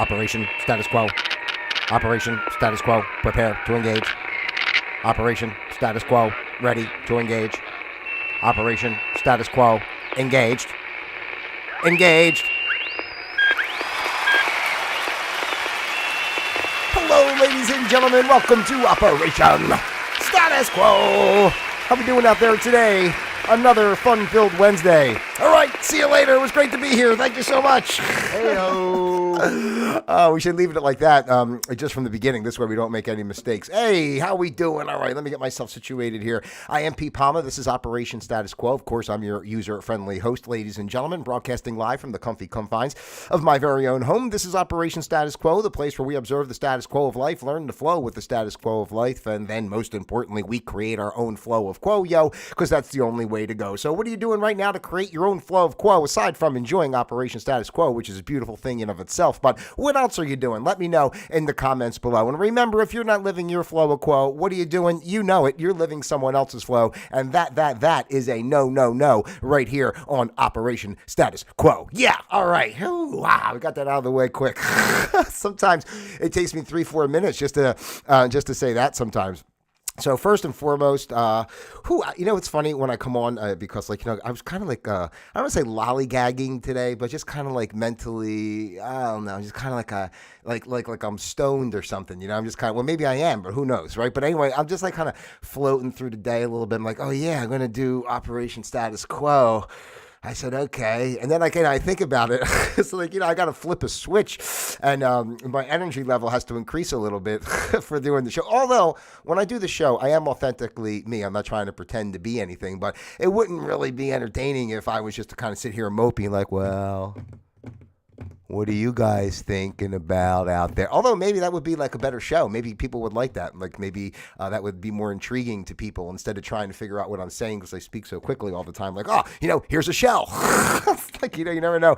Operation status quo. Operation status quo. Prepare to engage. Operation status quo. Ready to engage. Operation status quo. Engaged. Engaged. Hello, ladies and gentlemen. Welcome to Operation Status Quo. How we doing out there today? Another fun-filled Wednesday. All right, see you later. It was great to be here. Thank you so much. Hey-o. We should leave it like that just from the beginning. This way we don't make any mistakes. Hey, how we doing? All right, let me get myself situated here. I am pete.palma. This is Operation Status Quo. Of course, I'm your user-friendly host, ladies and gentlemen, broadcasting live from the comfy confines of my very own home. This is Operation Status Quo, the place where we observe the status quo of life, learn to flow with the status quo of life, and then, most importantly, we create our own flow of quo, because that's the only way to go. So what are you doing right now to create your own flow of quo, aside from enjoying Operation Status Quo, which is a beautiful thing in of itself? But what else are you doing? Let me know in the comments below. And remember, if you're not living your flow of quo, what are you doing? You know it. You're living someone else's flow. And that is a no right here on Operation Status Quo. Yeah. All right. Ooh, wow. We got that out of the way quick. Sometimes it takes me 3-4 minutes just to say that sometimes. So first and foremost, it's funny when I come on because I was kind of like, I don't want to say lollygagging today, but just kind of like mentally, I don't know, just kind of like I'm stoned or something, I'm just kind of, well, maybe I am, but who knows, right? But anyway, I'm just like kind of floating through the day a little bit. I'm like, oh yeah, I'm going to do Operation Status Quo. I said, okay. And then I think about it. It's like, I got to flip a switch and my energy level has to increase a little bit for doing the show. Although when I do the show, I am authentically me. I'm not trying to pretend to be anything, but it wouldn't really be entertaining if I was just to kind of sit here moping like, well, what are you guys thinking about out there? Although maybe that would be like a better show. Maybe people would like that. Like maybe that would be more intriguing to people instead of trying to figure out what I'm saying because I speak so quickly all the time. Like, here's a shell. Like, you never know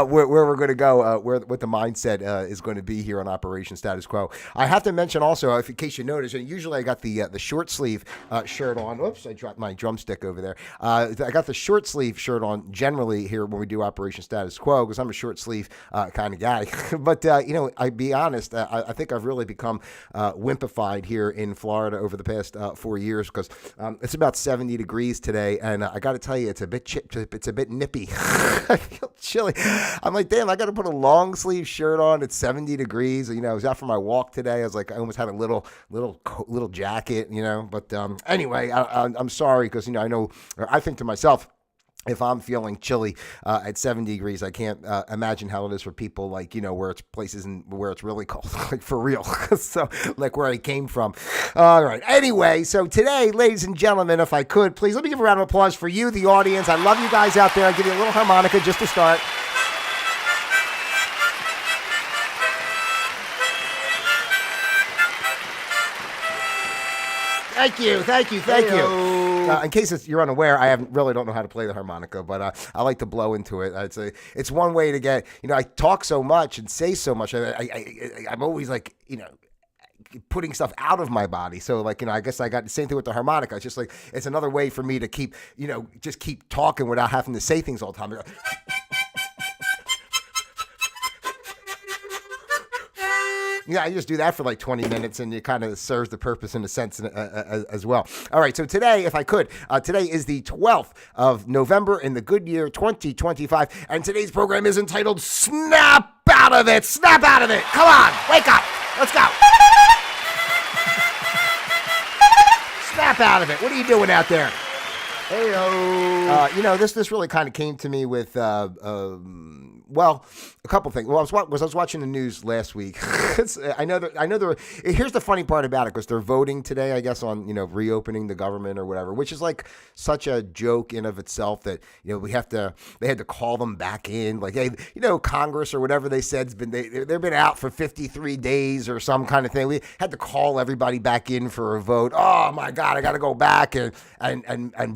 where we're going to go, what the mindset is going to be here on Operation Status Quo. I have to mention also, in case you notice, usually I got the short sleeve shirt on. Oops, I dropped my drumstick over there. I got the short sleeve shirt on generally here when we do Operation Status Quo because I'm a short sleeve kind of guy. But, I'd be honest, I think I've really become wimpified here in Florida over the past 4 years because it's about 70 degrees today. And I got to tell you, it's a bit nippy. I feel chilly. I'm like, damn, I got to put a long sleeve shirt on. It's 70 degrees. I was out for my walk today. I was like, I almost had a little jacket, But anyway, I'm sorry because, I think to myself, if I'm feeling chilly at 70 degrees, I can't imagine how it is for people like, where it's places where it's really cold, like for real. So like where I came from. All right. Anyway, so today, ladies and gentlemen, if I could, please let me give a round of applause for you, the audience. I love you guys out there. I'll give you a little harmonica just to start. Thank you. In case you're unaware, I really don't know how to play the harmonica, but I like to blow into it. It's one way to get, I talk so much and say so much. I'm always like, putting stuff out of my body. So I guess I got the same thing with the harmonica. It's just like, it's another way for me to keep, just keep talking without having to say things all the time. Yeah, I just do that for like 20 minutes and it kind of serves the purpose in a sense as well. All right, so today, if I could, today is the 12th of November in the good year 2025, and today's program is entitled Snap Out of It! Snap Out of It! Come on, wake up! Let's go! Snap out of it! What are you doing out there? Hey-o! This really kind of came to me with... a couple things. Well, I was watching the news last week. I know. Here's the funny part about it, because they're voting today, I guess, on reopening the government or whatever, which is like such a joke in of itself that they had to call them back in, like, hey, Congress or whatever they said they've been out for 53 days or some kind of thing. We had to call everybody back in for a vote. Oh my God, I got to go back and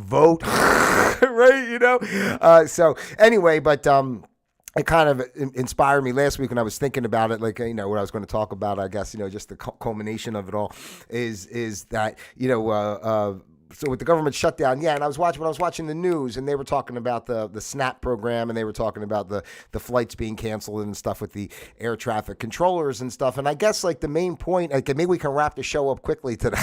vote, right? So anyway, but it kind of inspired me last week when I was thinking about it, like, what I was going to talk about, I guess, just the culmination of it all is that, So with the government shutdown, and I was watching the news, and they were talking about the SNAP program, and they were talking about the flights being canceled and stuff with the air traffic controllers and stuff. And I guess like the main point, like maybe we can wrap the show up quickly today.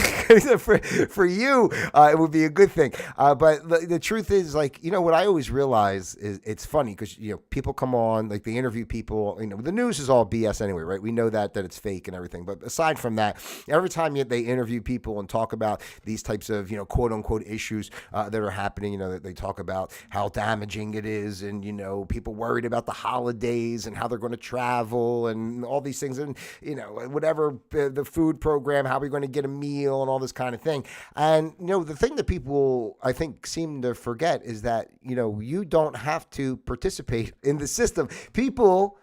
for you, it would be a good thing. But the truth is, like, what I always realize is it's funny because people come on, like they interview people. The news is all BS anyway, right? We know that it's fake and everything. But aside from that, every time they interview people and talk about these types of quote unquote issues that are happening, that they talk about how damaging it is, and people worried about the holidays and how they're going to travel and all these things, and whatever the food program, how we're going to get a meal and all this kind of thing. And the thing that people I think seem to forget is that you don't have to participate in the system. People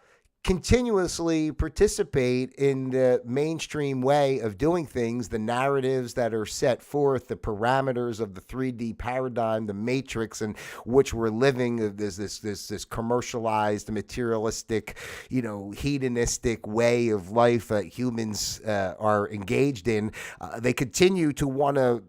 continuously participate in the mainstream way of doing things, the narratives that are set forth, the parameters of the 3D paradigm, the matrix in which we're living. There's this commercialized, materialistic, hedonistic way of life that humans are engaged in. They continue to want to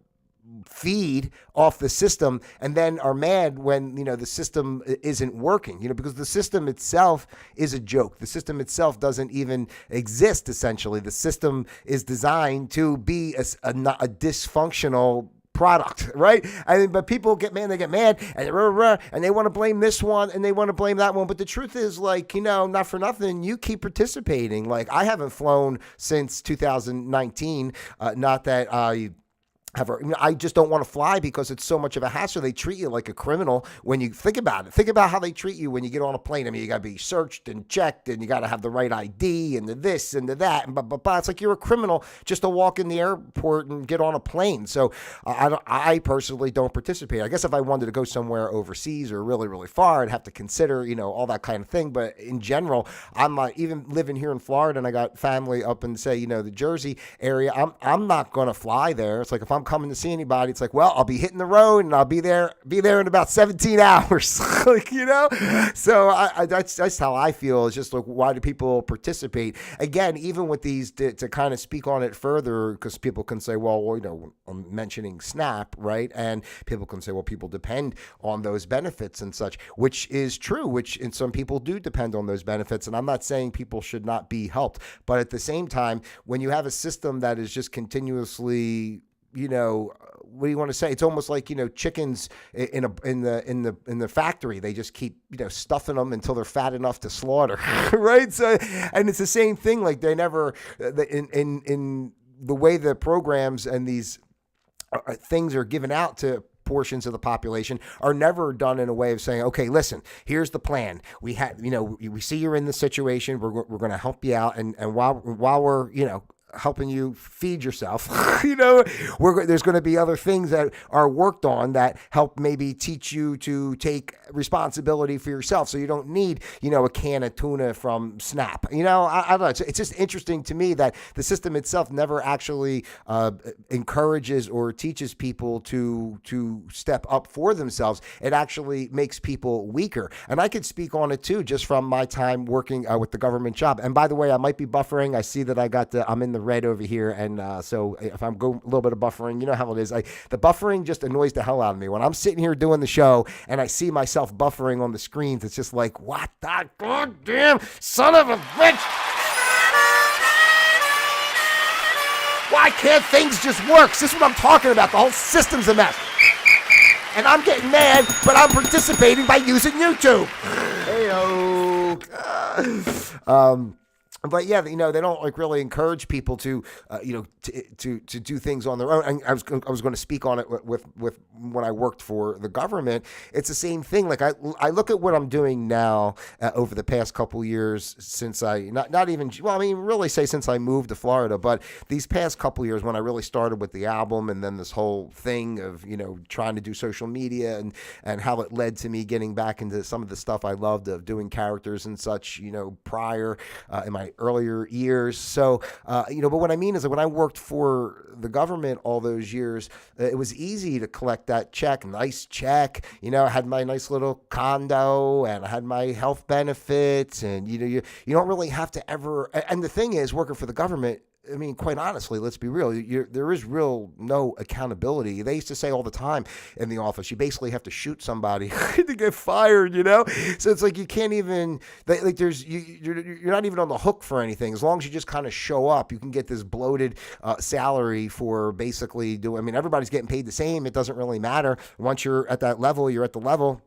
feed off the system, and then are mad when the system isn't working, because the system itself is a joke. The system itself doesn't even exist. Essentially, the system is designed to be a dysfunctional product, right? But people get mad, and they want to blame this one and they want to blame that one. But the truth is, like, not for nothing, you keep participating. Like, I haven't flown since 2019. Not that I just don't want to fly because it's so much of a hassle. They treat you like a criminal when you think about it. Think about how they treat you when you get on a plane. I mean, you got to be searched and checked, and you got to have the right ID and the this and the that. And it's like you're a criminal just to walk in the airport and get on a plane. So I personally don't participate. I guess if I wanted to go somewhere overseas or really, really far, I'd have to consider, all that kind of thing. But in general, I'm not even living here in Florida, and I got family up in, say, the Jersey area. I'm not going to fly there. It's like if I'm coming to see anybody, it's like, well, I'll be hitting the road and I'll be there in about 17 hours. Like, so that's how I feel. It's just like, why do people participate? Again, even with these, to kind of speak on it further, because people can say, well, I'm mentioning SNAP, right? And people can say, well, people depend on those benefits and such, which is true, and some people do depend on those benefits. And I'm not saying people should not be helped, but at the same time, when you have a system that is just continuously, what do you want to say? It's almost like, chickens in the factory. They just keep, stuffing them until they're fat enough to slaughter, right? So, and it's the same thing. Like they never, in the way the programs and these things are given out to portions of the population are never done in a way of saying, okay, listen, here's the plan. We have, we see you're in this situation. We're going to help you out. And while we're, helping you feed yourself, there's going to be other things that are worked on that help maybe teach you to take responsibility for yourself. So you don't need, a can of tuna from SNAP. I don't know. It's just interesting to me that the system itself never actually encourages or teaches people to step up for themselves. It actually makes people weaker. And I could speak on it too, just from my time working with the government job. And by the way, I might be buffering. I see that I'm in the red over here, and so if I'm going a little bit of buffering, you know how it is. The buffering just annoys the hell out of me when I'm sitting here doing the show and I see myself buffering on the screens. It's just like, what the goddamn son of a bitch! Why can't things just work? This is what I'm talking about. The whole system's a mess, and I'm getting mad, but I'm participating by using YouTube. Heyo. But yeah, they don't like really encourage people to, to do things on their own. And I was going to speak on it with when I worked for the government. It's the same thing. Like I look at what I'm doing now over the past couple years since really say since I moved to Florida, but these past couple years when I really started with the album and then this whole thing of, trying to do social media and how it led to me getting back into some of the stuff I loved of doing characters and such, prior in my earlier years. So, but what I mean is that when I worked for the government all those years, it was easy to collect that check, nice check. I had my nice little condo and I had my health benefits, and you don't really have to ever. And the thing is, working for the government, I mean, quite honestly, let's be real. There is real no accountability. They used to say all the time in the office, you basically have to shoot somebody to get fired, So it's like you can't even, you're not even on the hook for anything. As long as you just kind of show up, you can get this bloated salary for basically doing, I mean, everybody's getting paid the same. It doesn't really matter. Once you're at that level, you're at the level.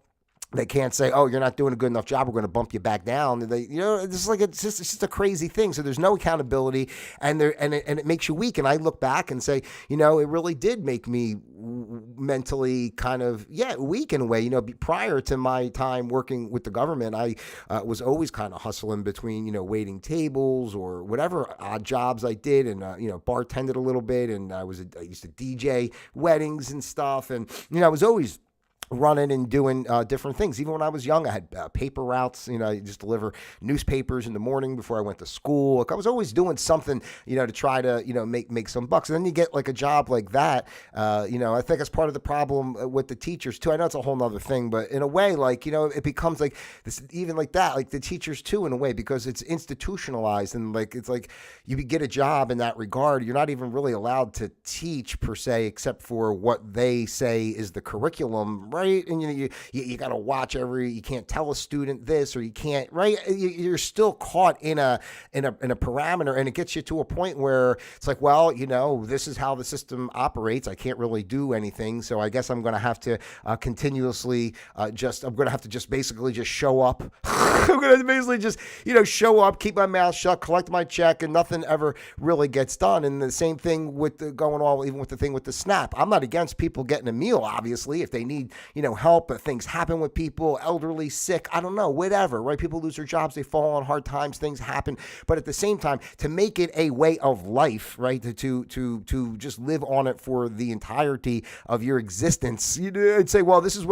They can't say, "Oh, you're not doing a good enough job. We're going to bump you back down." It's just a crazy thing. So there's no accountability, and it makes you weak. And I look back and say, it really did make me mentally kind of weak in a way. Prior to my time working with the government, I was always kind of hustling between waiting tables or whatever odd jobs I did, and bartended a little bit, and I used to DJ weddings and stuff, and I was always running and doing different things. Even when I was young, I had paper routes. I just deliver newspapers in the morning before I went to school. Like, I was always doing something, to try to, make some bucks. And then you get like a job like that. I think that's part of the problem with the teachers too. I know it's a whole nother thing, but in a way, like, it becomes like this, even like that, like the teachers too, in a way, because it's institutionalized, and like, it's like you get a job in that regard. You're not even really allowed to teach per se, except for what they say is the curriculum, right? And you got to watch you can't tell a student this, or you can't, right? You're still caught in a parameter, and it gets you to a point where it's like, well, this is how the system operates. I can't really do anything, so I guess I'm going to have to continuously I'm going to have to just basically just show up. I'm going to basically just show up, keep my mouth shut, collect my check, and nothing ever really gets done. And the same thing with even with the thing with the SNAP. I'm not against people getting a meal, obviously, if they need help, but things happen with people, elderly, sick, I don't know, whatever, right? People lose their jobs, they fall on hard times, things happen. But at the same time, to make it a way of life, right? To just live on it for the entirety of your existence. You'd say, well, this is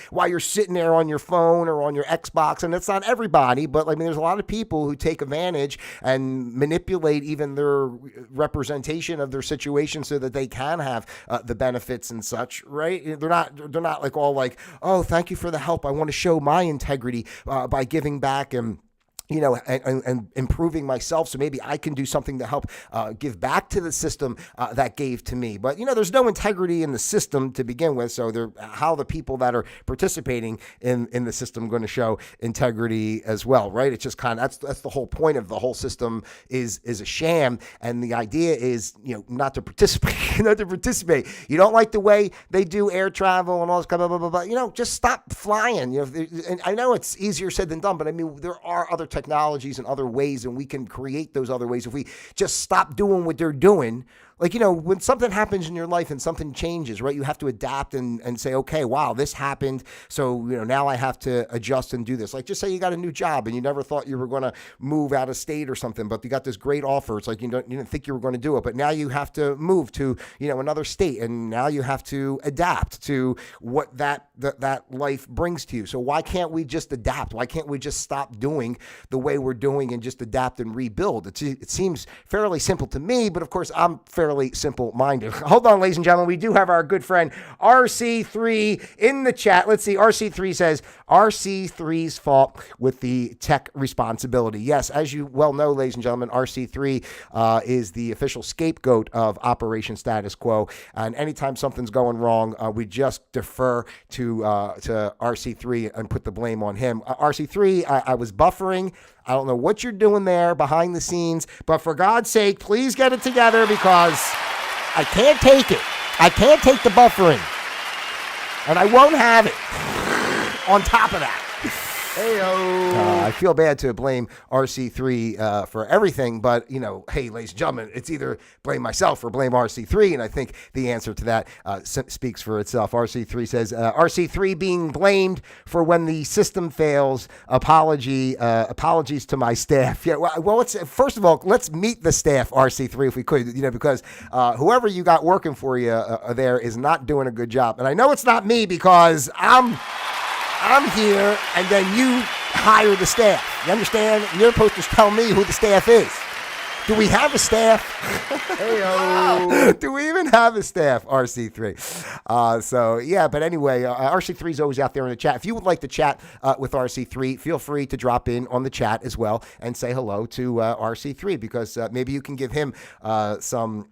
why you're sitting there on your phone or on your Xbox. And it's not everybody, but I mean, there's a lot of people who take advantage and manipulate even their representation of their situation so that they can have the benefits and such, right? They're not like all like, oh, thank you for the help. I want to show my integrity by giving back and and improving myself, so maybe I can do something to help give back to the system that gave to me. But there's no integrity in the system to begin with. So how the people that are participating in the system going to show integrity as well, right? It's just kind of that's the whole point of the whole system is a sham, and the idea is not to participate, not to participate. You don't like the way they do air travel and all this blah blah blah blah. Just stop flying. And I know it's easier said than done, but I mean there are other technologies and other ways, and we can create those other ways if we just stop doing what they're doing. Like, when something happens in your life and something changes, right, you have to adapt and say, okay, wow, this happened. So, now I have to adjust and do this. Like, just say you got a new job and you never thought you were going to move out of state or something, but you got this great offer. It's like you didn't think you were going to do it, but now you have to move to, another state, and now you have to adapt to what that life brings to you. So why can't we just adapt? Why can't we just stop doing the way we're doing and just adapt and rebuild? It seems fairly simple to me, but of course I'm fairly simple-minded. Hold on, ladies and gentlemen. We do have our good friend RC3 in the chat. Let's see. RC3 says, RC3's fault with the tech responsibility. Yes, as you well know, ladies and gentlemen, RC3 is the official scapegoat of Operation Status Quo. And anytime something's going wrong, we just defer to RC3 and put the blame on him. RC3, I was buffering. I don't know what you're doing there behind the scenes, but for God's sake, please get it together, because I can't take it. I can't take the buffering, and I won't have it on top of that. I feel bad to blame RC3 for everything, but, hey, ladies and gentlemen, it's either blame myself or blame RC3, and I think the answer to that speaks for itself. RC3 says, RC3 being blamed for when the system fails, apologies to my staff. Yeah, well, first of all, let's meet the staff, RC3, if we could, because whoever you got working for you there is not doing a good job. And I know it's not me, because I'm here, and then you hire the staff. You understand? You're supposed to tell me who the staff is. Do we have a staff? Heyo. Do we even have a staff, RC3? So, yeah, but anyway, RC3 is always out there in the chat. If you would like to chat with RC3, feel free to drop in on the chat as well and say hello to RC3, because maybe you can give him some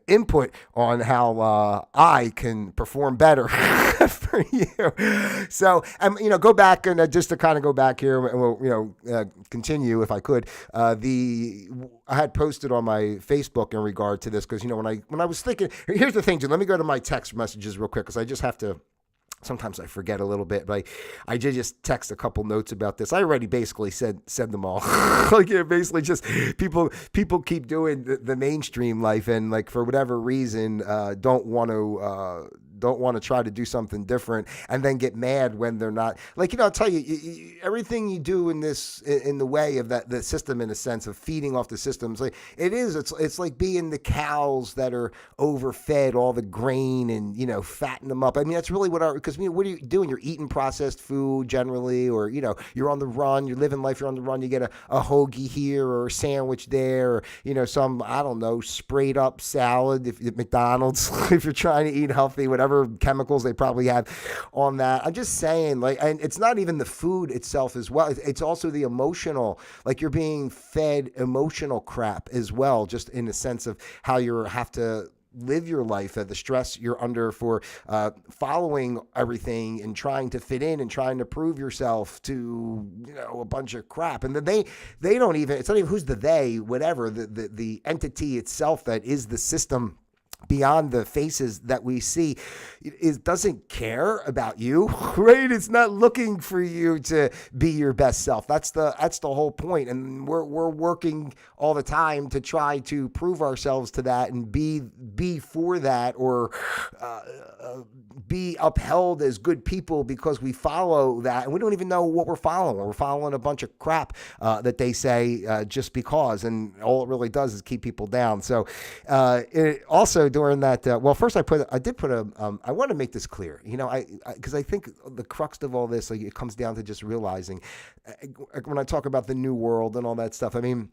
input on how I can perform better for you. So, go back and just to kind of go back here, and we'll, continue if I could. I had posted on my Facebook in regard to this because, when I was thinking, here's the thing, dude, let me go to my text messages real quick because I just have to. Sometimes I forget a little bit, but I did just text a couple notes about this. I already basically said them all. Basically just people keep doing the mainstream life, and for whatever reason don't want to try to do something different, and then get mad when they're not. I'll tell you, everything you do in the way of the system, in a sense of feeding off the systems, it's like being the cows that are overfed all the grain and fatten them up. I mean, that's really what because what are you doing? You're eating processed food generally, or you're on the run, you're living life, you're on the run, you get a hoagie here or a sandwich there, or some, I don't know, sprayed up salad at McDonald's if you're trying to eat healthy, whatever chemicals they probably have on that. I'm just saying, and it's not even the food itself as well. It's also the emotional, you're being fed emotional crap as well, just in the sense of how you have to live your life, the stress you're under for following everything and trying to fit in and trying to prove yourself to a bunch of crap. And then they don't even, it's not even who's the they, whatever, the entity itself that is the system beyond the faces that we see, it doesn't care about you, right? It's not looking for you to be your best self. That's the whole point. And we're working all the time to try to prove ourselves to that and be for that, or be upheld as good people because we follow that. And we don't even know what we're following. We're following a bunch of crap that they say just because, and all it really does is keep people down. So it also, during that, first I want to make this clear, because I think the crux of all this, it comes down to just realizing, when I talk about the new world and all that stuff, I mean,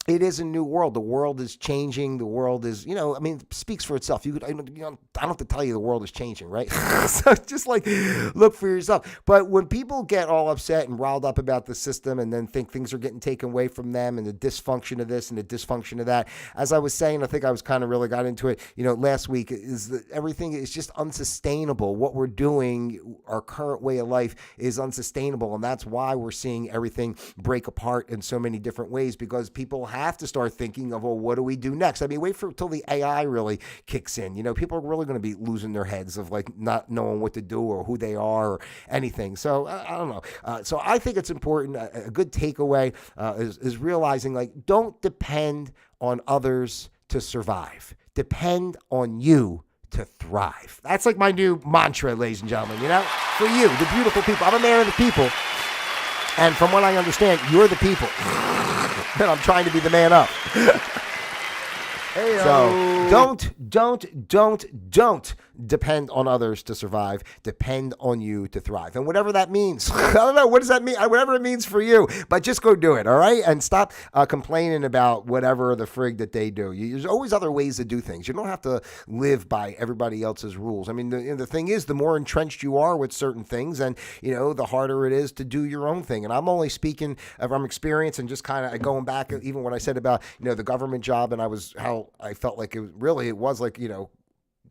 it is a new world. The world is changing. The world is, it speaks for itself. I don't have to tell you the world is changing, right? So just look for yourself. But when people get all upset and riled up about the system and then think things are getting taken away from them and the dysfunction of this and the dysfunction of that, as I was saying, I think I was kind of really got into it, last week, is that everything is just unsustainable. What we're doing, our current way of life, is unsustainable. And that's why we're seeing everything break apart in so many different ways, because people have to start thinking of, well, what do we do next? I mean, wait until the AI really kicks in. People are really going to be losing their heads of not knowing what to do or who they are or anything. So I don't know. So I think it's important. A good takeaway is realizing, don't depend on others to survive. Depend on you to thrive. That's my new mantra, ladies and gentlemen, for you, the beautiful people. I'm a man of the people. And from what I understand, you're the people. And I'm trying to be the man up. So don't depend on others to survive. Depend on you to thrive. And whatever that means, I don't know, what does that mean? Whatever it means for you, but just go do it, all right? And stop complaining about whatever the frig that they do. There's always other ways to do things. You don't have to live by everybody else's rules. I mean, the thing is, the more entrenched you are with certain things, and, the harder it is to do your own thing. And I'm only speaking from experience and just kind of going back, even when I said about, the government job, and how I felt like it was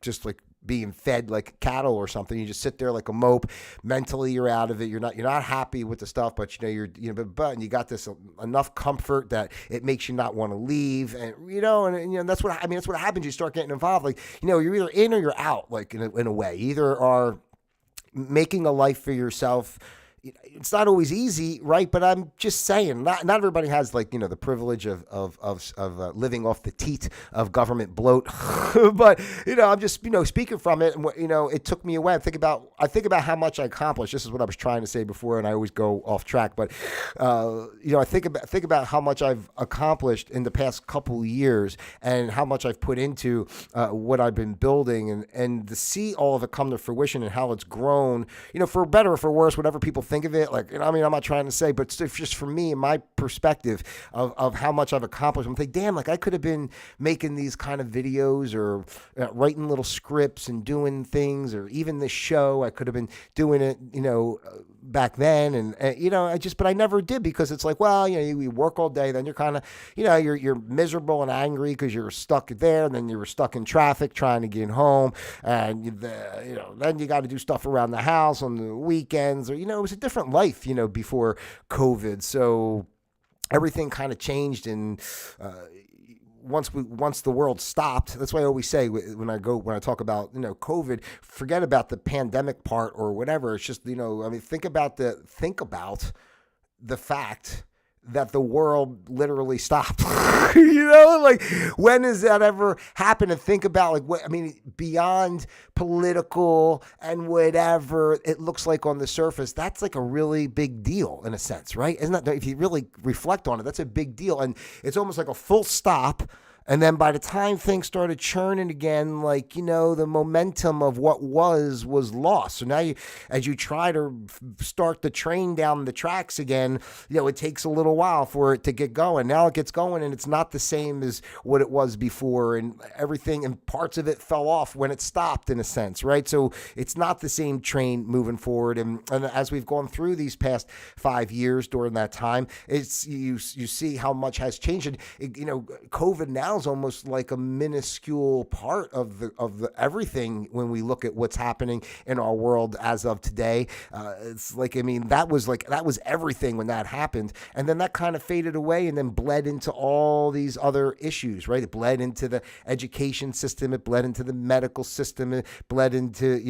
just being fed like cattle or something. You just sit there like a mope. Mentally, you're out of it. You're not happy with the stuff, but but you got this enough comfort that it makes you not want to leave. And that's what happens. You start getting involved. You're either in or you're out. In a way, either are making a life for yourself. It's not always easy, right? But I'm just saying, not everybody has the privilege of living off the teat of government bloat. But I'm just speaking from it, and it took me away. I think about how much I accomplished. This is what I was trying to say before, and I always go off track. But I think about how much I've accomplished in the past couple of years, and how much I've put into what I've been building, and to see all of it come to fruition and how it's grown. For better or for worse, whatever people think of it, like, I mean, I'm not trying to say, but it's just for me, my perspective of how much I've accomplished, I'm thinking, damn, like I could have been making these kind of videos or writing little scripts and doing things, or even this show, I could have been doing it, back then. And, but I never did, because it's like, well, you work all day, then you're kind of, you're miserable and angry because you're stuck there, and then you were stuck in traffic trying to get home, and then you got to do stuff around the house on the weekends, or it was a different life, before COVID. So everything kind of changed, and once the world stopped, that's why I always say when I talk about COVID, forget about the pandemic part or whatever. It's just think about the fact that the world literally stopped. Like, when has that ever happened? And think about beyond political and whatever it looks like on the surface, that's like a really big deal in a sense, right? Isn't that, if you really reflect on it, that's a big deal. And it's almost like a full stop. And then by the time things started churning again, the momentum of what was lost. So now as you try to start the train down the tracks again, it takes a little while for it to get going. Now it gets going, and it's not the same as what it was before, and everything and parts of it fell off when it stopped, in a sense, right? So it's not the same train moving forward. And as we've gone through these past 5 years during that time, it's you see how much has changed. And COVID now is almost like a minuscule part of the everything when we look at what's happening in our world as of today. It's like, that was everything when that happened, and then that kind of faded away and then bled into all these other issues, right? It bled into the education system, it bled into the medical system, it bled into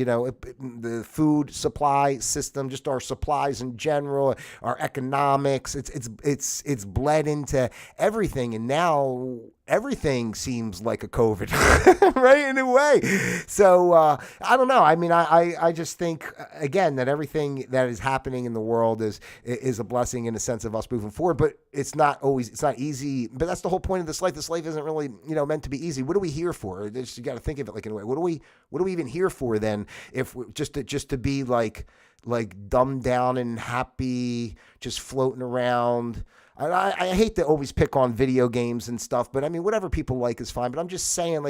the food supply system, just our supplies in general, our economics. It's bled into everything, and now everything seems like a COVID, right, in a way. So I don't know. I just think, again, that everything that is happening in the world is a blessing in the sense of us moving forward, but it's not easy. But that's the whole point of this life. This life isn't really, meant to be easy. What are we here for? You got to think of it like in a way. What are we even here for then? If just to be like dumbed down and happy, just floating around. I hate to always pick on video games and stuff, but whatever people like is fine. But I'm just saying,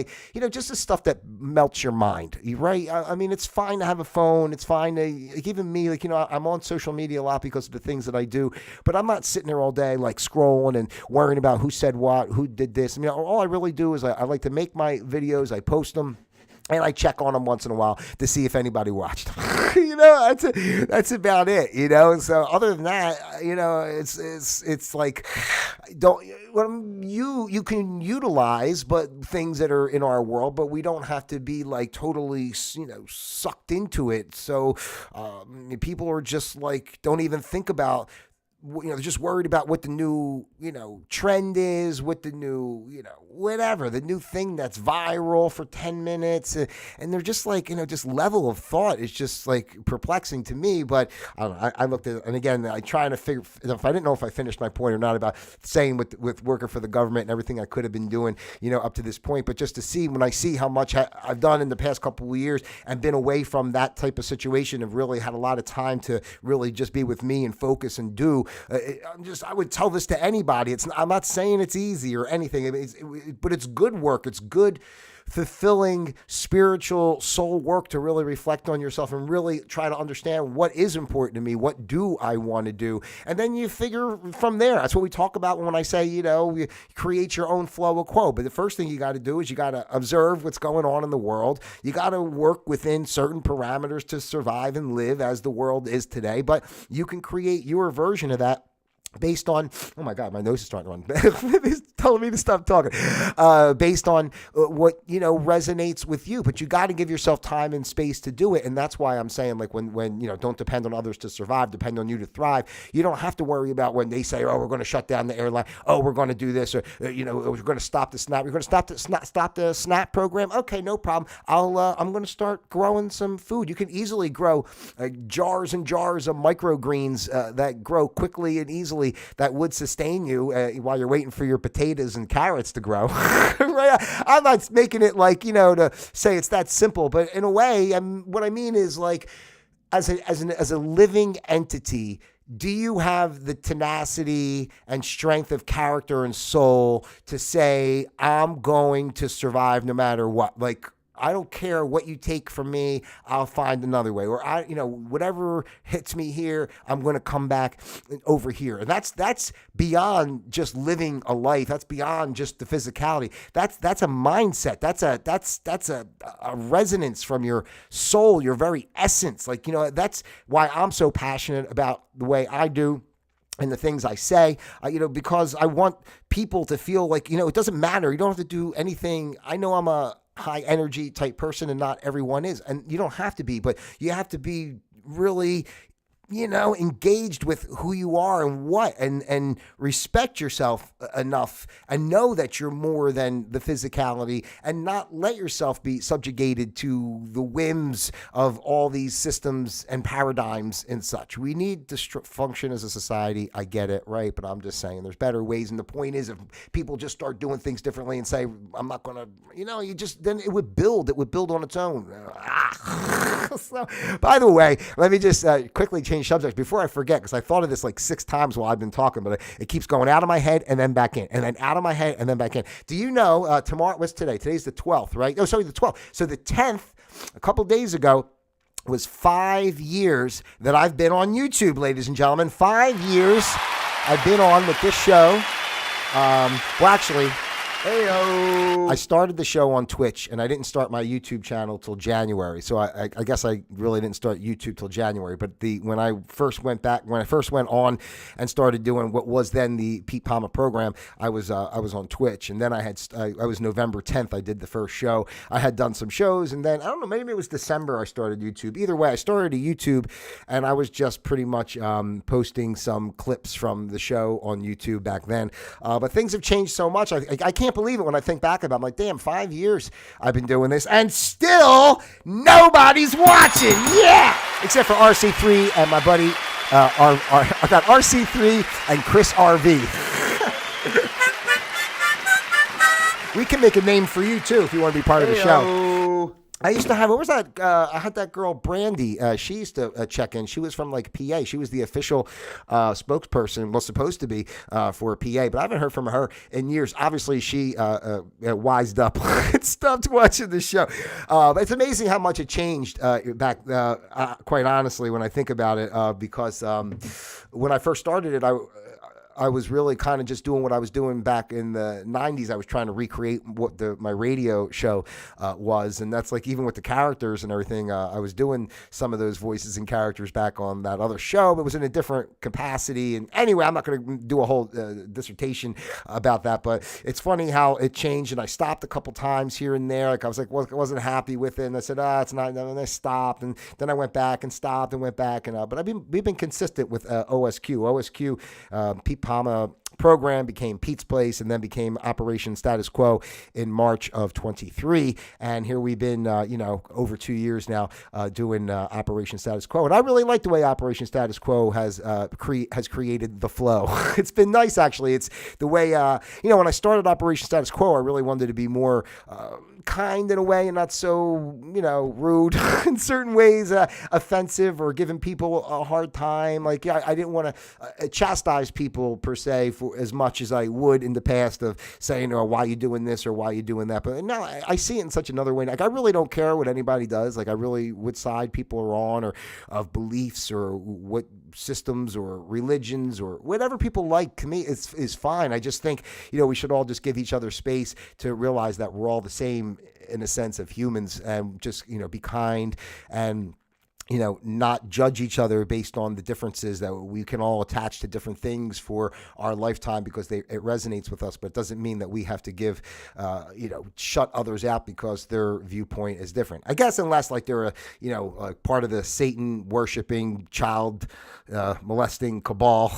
just the stuff that melts your mind, right? It's fine to have a phone. It's fine to, even me, I'm on social media a lot because of the things that I do, but I'm not sitting there all day, scrolling and worrying about who said what, who did this. All I really do is I like to make my videos, I post them, and I check on them once in a while to see if anybody watched. That's about it. So other than that, it's like, you can utilize, but things that are in our world, but we don't have to be totally, sucked into it. So people are just don't even think about. They're just worried about what the new, trend is, what the new, whatever, the new thing that's viral for 10 minutes. And they're just just level of thought is just perplexing to me. But I don't know, I looked at it, and again, I trying to figure, if I didn't know if I finished my point or not about saying with working for the government and everything I could have been doing, up to this point, but just to see, when I see how much I've done in the past couple of years and been away from that type of situation, and really had a lot of time to really just be with me and focus and do. I would tell this to anybody. I'm not saying it's easy or anything, but it's good work. It's good, fulfilling, spiritual soul work to really reflect on yourself and really try to understand what is important to me. What do I want to do? And then you figure from there. That's what we talk about when I say, you create your own flow of quo. But the first thing you got to do is you got to observe what's going on in the world. You got to work within certain parameters to survive and live as the world is today. But you can create your version of that based on, oh my God, my nose is starting to run. He's telling me to stop talking. Based on what, resonates with you. But you got to give yourself time and space to do it. And that's why I'm saying, when don't depend on others to survive, depend on you to thrive. You don't have to worry about when they say, oh, we're going to shut down the airline. Oh, we're going to do this. Or, we're going to stop the SNAP. We're going to stop the SNAP program. Okay, no problem. I'm going to start growing some food. You can easily grow jars and jars of microgreens that grow quickly and easily. That would sustain you while you're waiting for your potatoes and carrots to grow. Right? I'm not making it to say it's that simple, but in a way, what I mean is as a living entity, do you have the tenacity and strength of character and soul to say, I'm going to survive no matter what? Like, I don't care what you take from me, I'll find another way. Or whatever hits me here, I'm going to come back over here. And that's beyond just living a life. That's beyond just the physicality. That's a mindset. That's a resonance from your soul, your very essence. Like, that's why I'm so passionate about the way I do and the things I say, because I want people to feel like, it doesn't matter. You don't have to do anything. I know I'm a high energy type person and not everyone is, and you don't have to be, but you have to be really engaged with who you are and what, and respect yourself enough and know that you're more than the physicality, and not let yourself be subjugated to the whims of all these systems and paradigms and such. We need to function as a society. I get it, right? But I'm just saying there's better ways. And the point is, if people just start doing things differently and say, I'm not going to, then it would build on its own. So, by the way, let me just quickly change subjects before I forget, because I thought of this like 6 times while I've been talking, but it keeps going out of my head and then back in, and then out of my head and then back in. Do you know, tomorrow, what's today? Today's the 12th, right? Oh, sorry, the 12th. So the 10th, a couple days ago, was 5 years that I've been on YouTube, ladies and gentlemen. 5 years I've been on with this show. Actually, I started the show on Twitch, and I didn't start my YouTube channel till January. So I guess I really didn't start YouTube till January. But when I first went on and started doing what was then the Pete.Palma program, I was on Twitch, and then I was November 10th. I did the first show. I had done some shows, and then I don't know, maybe it was December I started YouTube. Either way, I started a YouTube, and I was just pretty much posting some clips from the show on YouTube back then. But things have changed so much. I can't believe it when I think back about it. I'm like, damn, 5 years I've been doing this, and still nobody's watching. Yeah! Except for RC3 and my buddy, I got RC3 and Chris RV. We can make a name for you, too, if you want to be part of the show. I used to have, what was that? I had that girl, Brandy. She used to check in. She was from like PA. She was the official spokesperson, was supposed to be for PA, but I haven't heard from her in years. Obviously, she wised up and stopped watching the show. But it's amazing how much it changed back, quite honestly, when I think about it, because when I first started it, I was really kind of just doing what I was doing back in the 90s. I was trying to recreate what my radio show was. And that's like, even with the characters and everything, I was doing some of those voices and characters back on that other show, but it was in a different capacity. And anyway, I'm not going to do a whole dissertation about that, but it's funny how it changed. And I stopped a couple times here and there. Like I was like, well, I wasn't happy with it. And I said, it's not. And I stopped. And then I went back and stopped and went back. But we've been consistent with OSQ, Pete.Palma program became Pete's Place, and then became Operation Status Quo in March of 23. And here we've been, over 2 years now doing Operation Status Quo. And I really like the way Operation Status Quo has created the flow. It's been nice, actually. It's the way, when I started Operation Status Quo, I really wanted to be more kind in a way and not so, rude in certain ways, offensive or giving people a hard time. Like, I didn't want to chastise people per se for as much as I would in the past of saying, why are you doing this or why are you doing that? But now I see it in such another way. Like, I really don't care what anybody does. Like, I really, what side people are on, or of beliefs, or what systems or religions or whatever people like, to me is fine. I just think, we should all just give each other space to realize that we're all the same in a sense of humans, and just, be kind and, not judge each other based on the differences that we can all attach to different things for our lifetime because it resonates with us. But it doesn't mean that we have to give, shut others out because their viewpoint is different. I guess unless like they're a part of the Satan worshiping, child molesting cabal,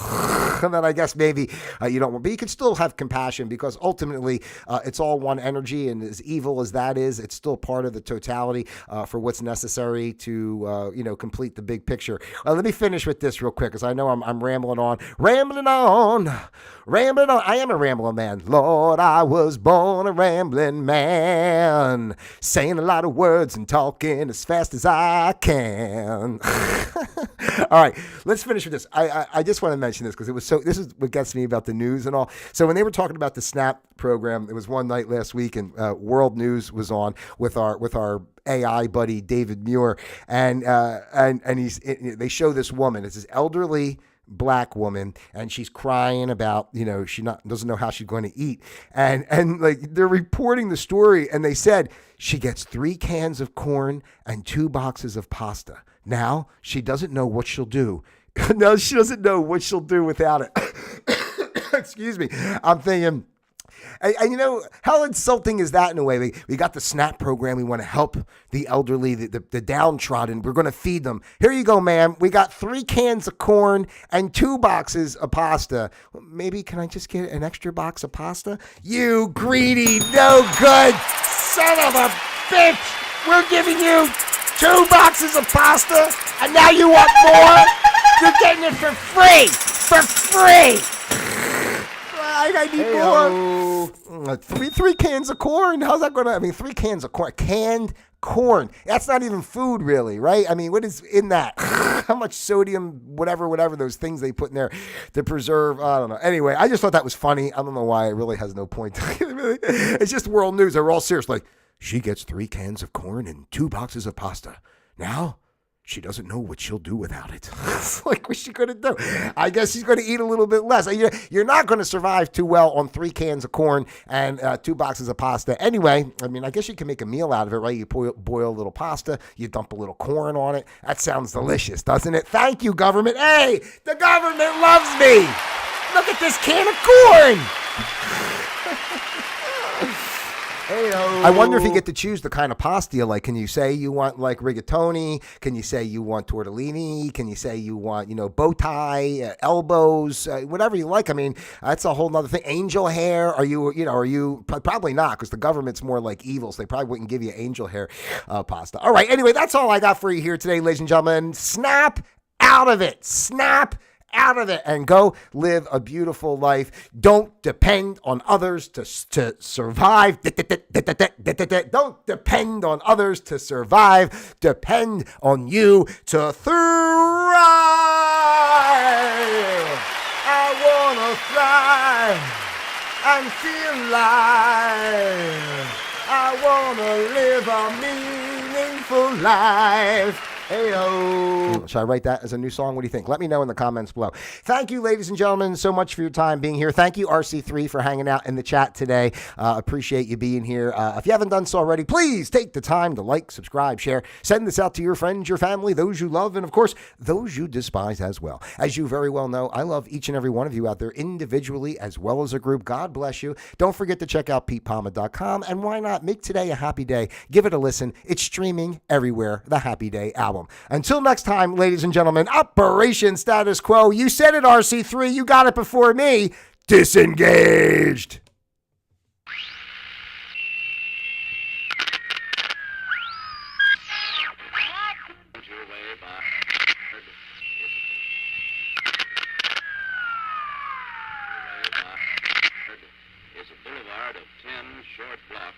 and then I guess maybe you don't want. But you can still have compassion because ultimately it's all one energy, and as evil as that is, it's still part of the totality for what's necessary to complete the big picture. Let me finish with this real quick, because I know I'm rambling on. Rambling on. I am a rambling man. Lord, I was born a rambling man, saying a lot of words and talking as fast as I can. All right, let's finish with this. I just want to mention this, because this is what gets me about the news and all. So when they were talking about the SNAP program, it was one night last week, and World News was on with our AI buddy David Muir, and they show this woman. It's this elderly black woman, and she's crying about, she doesn't know how she's going to eat, and like they're reporting the story, and they said she gets 3 cans of corn and 2 boxes of pasta. Now she doesn't know what she'll do. No, she doesn't know what she'll do without it. Excuse me. I'm thinking, and how insulting is that in a way? We got the SNAP program. We want to help the elderly, the downtrodden. We're going to feed them. Here you go, ma'am. We got 3 cans of corn and 2 boxes of pasta. Maybe can I just get an extra box of pasta? You greedy, no good son of a bitch. We're giving you 2 boxes of pasta, and now you want more? You're getting it for free. For free. I need more. 3 cans of corn. How's that going to? 3 cans of corn. Canned corn. That's not even food, really, right? What is in that? How much sodium, whatever those things they put in there to preserve? I don't know. Anyway, I just thought that was funny. I don't know why. It really has no point. It's just world news. They were all serious. Like, she gets 3 cans of corn and 2 boxes of pasta. Now she doesn't know what she'll do without it. Like, what's she going to do? I guess she's going to eat a little bit less. You're not going to survive too well on 3 cans of corn and 2 boxes of pasta. Anyway, I guess you can make a meal out of it, right? You boil a little pasta, you dump a little corn on it. That sounds delicious, doesn't it? Thank you, government. Hey, the government loves me. Look at this can of corn. I wonder if you get to choose the kind of pasta you like. Can you say you want like rigatoni? Can you say you want tortellini? Can you say you want, bow tie, elbows, whatever you like? That's a whole nother thing. Angel hair? Are you probably not, because the government's more like evil, so they probably wouldn't give you angel hair pasta. All right. Anyway, that's all I got for you here today, ladies and gentlemen. Snap out of it. Snap out of it and go live a beautiful life. Don't depend on others to survive. Don't depend on others to survive. Depend on you to thrive. I wanna thrive and feel alive. I wanna live a meaningful life. Hey-o. Should I write that as a new song? What do you think? Let me know in the comments below. Thank you, ladies and gentlemen, so much for your time being here. Thank you, RC3, for hanging out in the chat today. Appreciate you being here. If you haven't done so already, please take the time to like, subscribe, share. Send this out to your friends, your family, those you love, and, of course, those you despise as well. As you very well know, I love each and every one of you out there individually as well as a group. God bless you. Don't forget to check out pete.palma.com, and why not make today a happy day? Give it a listen. It's streaming everywhere, the Happy Day album. Until next time, ladies and gentlemen, Operation Status Quo. You said it, RC3. You got it before me. Disengaged. It's a boulevard of 10 short blocks.